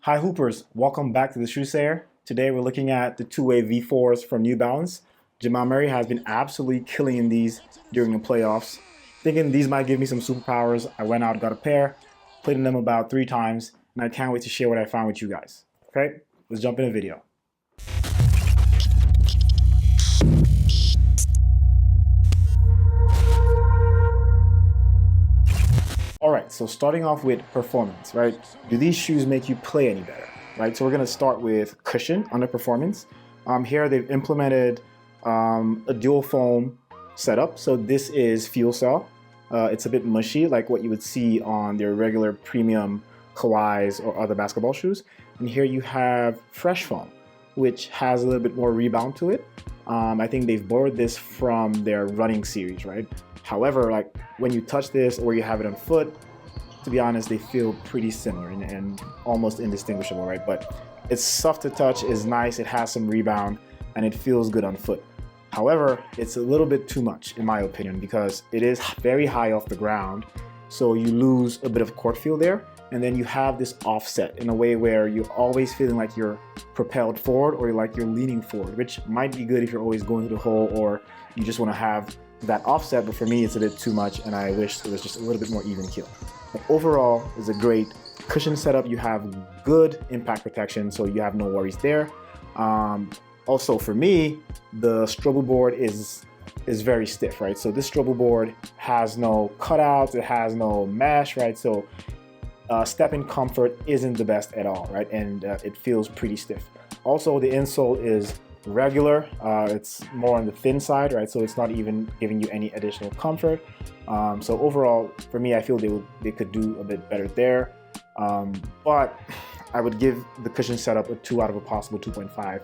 Hi Hoopers, welcome back to the Shoe Sayer. Today we're looking at the two-way V4s from New Balance. Jamal Murray has been absolutely killing in these during the playoffs. Thinking these might give me some superpowers, I went out, got a pair, played in them about 3 times, and I can't wait to share what I found with you guys. Okay, let's jump in the video. All right, so starting off with performance, right? Do these shoes make you play any better, right? So we're gonna start with cushion under performance. Here they've implemented a dual foam setup. So this is Fuel Cell. It's a bit mushy, like what you would see on their regular premium Kawhis or other basketball shoes. And here you have Fresh Foam, which has a little bit more rebound to it. I think they've borrowed this from their running series, right? However, like when you touch this or you have it on foot, to be honest, they feel pretty similar and almost indistinguishable, right? But it's soft to touch, it's nice, it has some rebound, and it feels good on foot. However, it's a little bit too much, in my opinion, because it is very high off the ground, so you lose a bit of court feel there, and then you have this offset in a way where you're always feeling like you're propelled forward or like you're leaning forward, which might be good if you're always going to the hole or you just want to have that offset, but for me it's a bit too much and I wish it was just a little bit more even keel. But overall, it's a great cushion setup. You have good impact protection, so you have no worries there. Also for me, the Strobel board is very stiff, right? So this Strobel board has no cutouts, it has no mesh, right? So step-in comfort isn't the best at all, right? And it feels pretty stiff. Also, the insole is regular. It's more on the thin side, right? So it's not even giving you any additional comfort. So overall, for me, I feel they could do a bit better there. But I would give the cushion setup a 2 out of a possible 2.5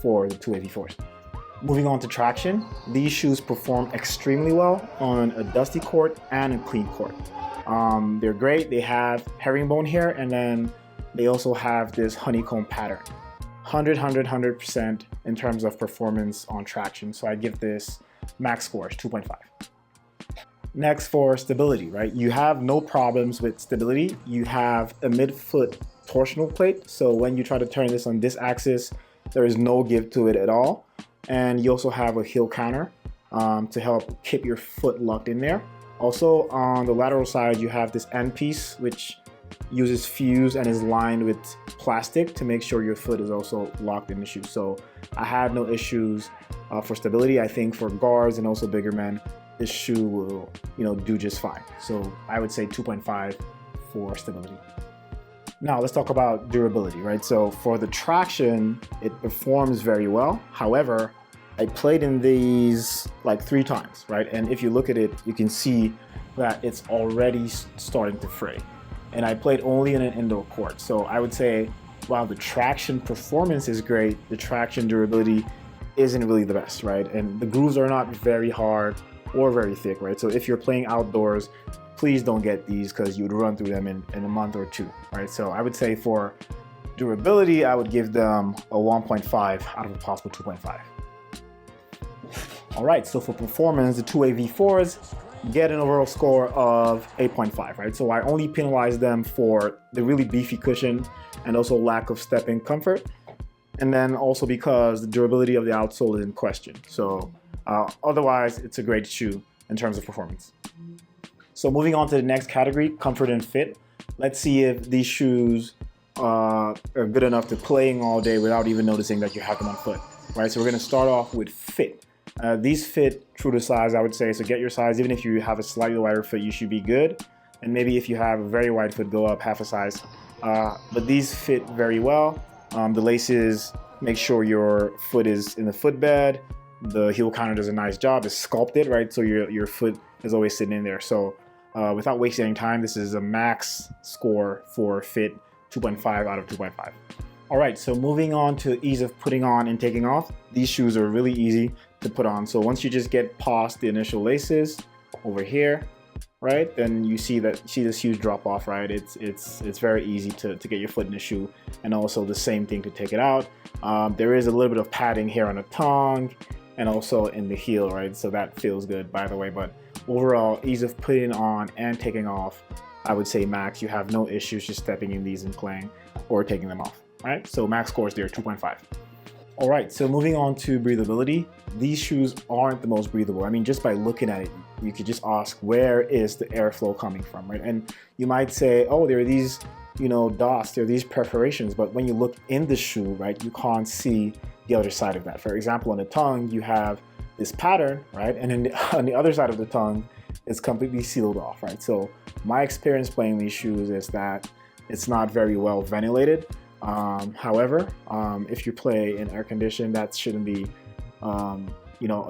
for the two AV4s. Moving on to traction, these shoes perform extremely well on a dusty court and a clean court. They're great. They have herringbone here, and then they also have this honeycomb pattern. 100% in terms of performance on traction. So I give this max scores 2.5. Next, for stability, right? You have no problems with stability. You have a midfoot torsional plate. So when you try to turn this on this axis, there is no give to it at all. And you also have a heel counter to help keep your foot locked in there. Also on the lateral side, you have this end piece, which uses fuse and is lined with plastic to make sure your foot is also locked in the shoe. So I had no issues for stability. I think for guards and also bigger men, this shoe will, do just fine. So I would say 2.5 for stability. Now let's talk about durability, right? So for the traction, it performs very well. However, I played in these like 3 times, right? And if you look at it, you can see that it's already starting to fray. And I played only in an indoor court. So I would say, while the traction performance is great, the traction durability isn't really the best, right? And the grooves are not very hard or very thick, right? So if you're playing outdoors, please don't get these because you would run through them in a month or 2, right? So I would say for durability, I would give them a 1.5 out of a possible 2.5. All right, so for performance, the two AV4s get an overall score of 8.5, right? So I only penalize them for the really beefy cushion and also lack of step-in comfort. And then also because the durability of the outsole is in question. So otherwise, it's a great shoe in terms of performance. So moving on to the next category, comfort and fit. Let's see if these shoes are good enough to playing all day without even noticing that you have them on foot, right? So we're gonna start off with fit. These fit true to size, I would say. So get your size. Even if you have a slightly wider foot, you should be good. And maybe if you have a very wide foot, go up half a size. But these fit very well. The laces make sure your foot is in the footbed. The heel counter does a nice job. It's sculpted, right? So your foot is always sitting in there. So without wasting any time, this is a max score for fit, 2.5 out of 2.5. All right, so moving on to ease of putting on and taking off. These shoes are really easy to put on. So once you just get past the initial laces over here, right, then you see this huge drop off, right? It's very easy to get your foot in the shoe, and also the same thing to take it out. There is a little bit of padding here on the tongue and also in the heel, right? So that feels good, by the way. But overall, ease of putting on and taking off I would say max. You have no issues just stepping in these and playing or taking them off, right? So max scores there, 2.5. All right, so moving on to breathability. These shoes aren't the most breathable. I mean, just by looking at it, you could just ask, where is the airflow coming from, right? And you might say, oh, there are these, dots, there are these perforations, but when you look in the shoe, right, you can't see the other side of that. For example, on the tongue, you have this pattern, right? And then on the other side of the tongue, it's completely sealed off, right? So my experience playing these shoes is that it's not very well ventilated. However, if you play in air condition, that shouldn't be,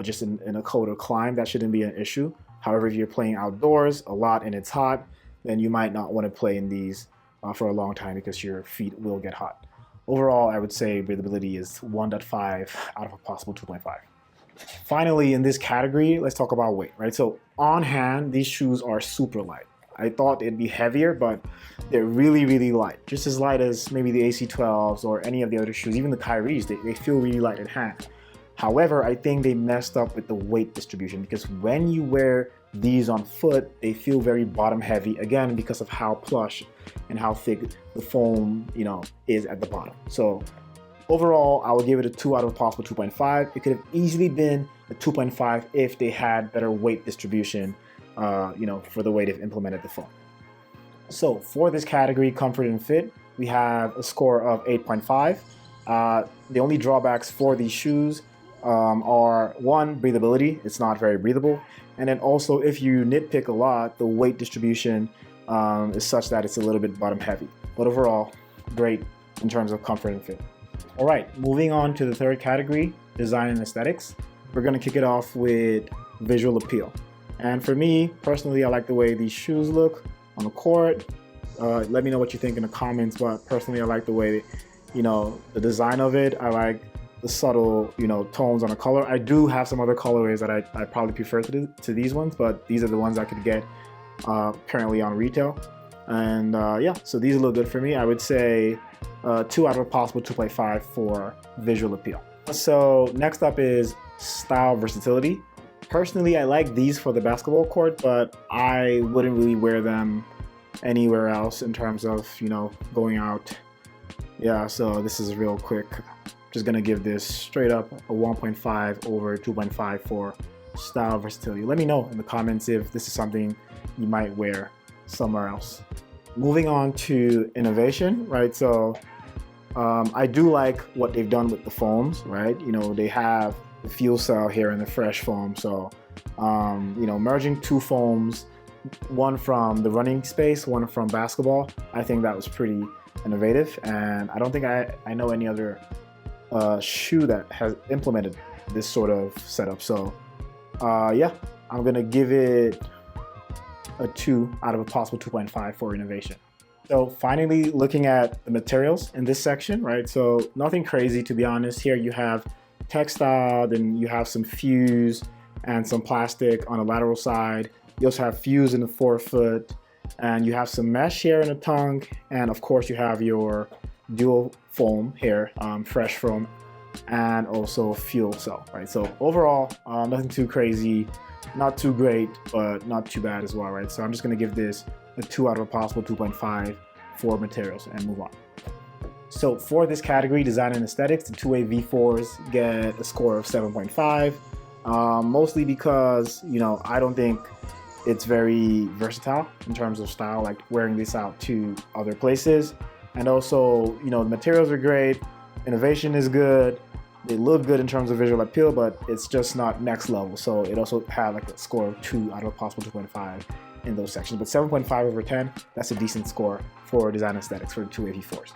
just in a colder climate, that shouldn't be an issue. However, if you're playing outdoors a lot and it's hot, then you might not want to play in these for a long time because your feet will get hot. Overall, I would say breathability is 1.5 out of a possible 2.5. Finally, in this category, let's talk about weight, right? So on hand, these shoes are super light. I thought it'd be heavier, but they're really, really light. Just as light as maybe the AC12s or any of the other shoes, even the Kyries, they feel really light in hand. However, I think they messed up with the weight distribution because when you wear these on foot, they feel very bottom heavy, again, because of how plush and how thick the foam, is at the bottom. So overall, I would give it a 2 out of a possible 2.5. It could have easily been a 2.5 if they had better weight distribution, for the way they've implemented the foam. So for this category, comfort and fit, we have a score of 8.5. The only drawbacks for these shoes are, one, breathability. It's not very breathable. And then also, if you nitpick a lot, the weight distribution is such that it's a little bit bottom heavy. But overall, great in terms of comfort and fit. All right, moving on to the third category, design and aesthetics. We're going to kick it off with visual appeal. And for me, personally, I like the way these shoes look on the court. Let me know what you think in the comments, but personally, I like the way, the design of it. I like the subtle, tones on the color. I do have some other colorways that I probably prefer to these ones, but these are the ones I could get currently on retail. And so these look good for me. I would say 2 out of a possible 2.5 for visual appeal. So next up is style versatility. Personally, I like these for the basketball court, but I wouldn't really wear them anywhere else in terms of, going out. Yeah, so this is real quick. Just gonna give this straight up a 1.5 over 2.5 for style versatility. Let me know in the comments if this is something you might wear somewhere else. Moving on to innovation, right? So I do like what they've done with the foams, right? They have the fuel cell here and the fresh foam. So, merging two foams, one from the running space, one from basketball, I think that was pretty innovative. And I don't think I know any other shoe that has implemented this sort of setup. So, I'm gonna give it a 2 out of a possible 2.5 for innovation. So finally, looking at the materials in this section, right? So nothing crazy, to be honest. Here you have textile, then you have some fuse and some plastic on the lateral side. You also have fuse in the forefoot, and you have some mesh here in the tongue, and of course you have your dual foam here, fresh foam, and also fuel cell, right? So overall, nothing too crazy, not too great, but not too bad as well, right? So I'm just gonna give this a 2 out of a possible 2.5 for materials and move on. So for this category, design and aesthetics, the 2A V4s get a score of 7.5, mostly because, I don't think it's very versatile in terms of style, like wearing this out to other places. And also, the materials are great, innovation is good, they look good in terms of visual appeal, but it's just not next level. So it also had like a score of 2 out of a possible 2.5 in those sections. But 7.5 over 10, that's a decent score for design aesthetics for the 2A V4s.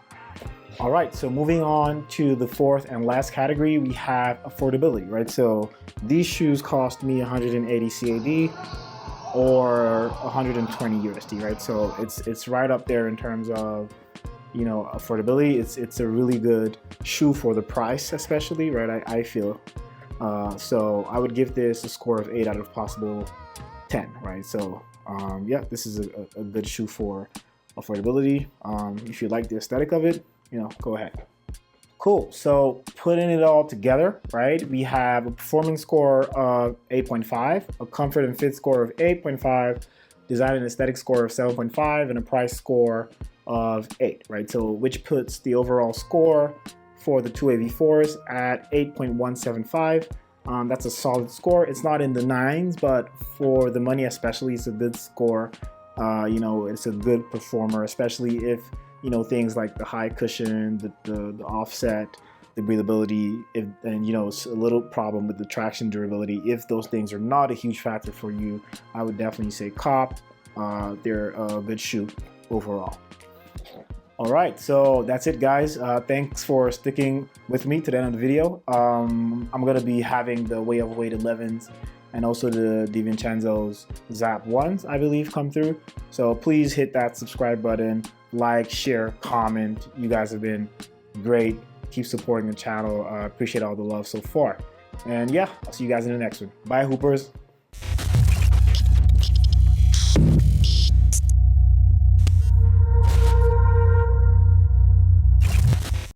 All right, so moving on to the fourth and last category, we have affordability, right? So these shoes cost me 180 CAD or 120 USD, right? So it's right up there in terms of, affordability. It's a really good shoe for the price, especially, right? I feel. So I would give this a score of 8 out of possible 10, right? So this is a good shoe for affordability. If you like the aesthetic of it, go ahead. Cool. So putting it all together, right? We have a performance score of 8.5, a comfort and fit score of 8.5, design and aesthetic score of 7.5 and a price score of 8, right? So which puts the overall score for the two AV4s at 8.175. That's a solid score. It's not in the 9s, but for the money especially, it's a good score. It's a good performer, especially if, things like the high cushion, the offset, the breathability, and it's a little problem with the traction durability. If those things are not a huge factor for you, I would definitely say cop. They're a good shoe overall. All right, so that's it, guys. Thanks for sticking with me to the end of the video. I'm gonna be having the Way of Weight 11s and also the DiVincenzo's Zap 1s, I believe, come through. So please hit that subscribe button, like, share, comment. You guys have been great. Keep supporting the channel. Appreciate all the love so far. And yeah, I'll see you guys in the next one. Bye, Hoopers.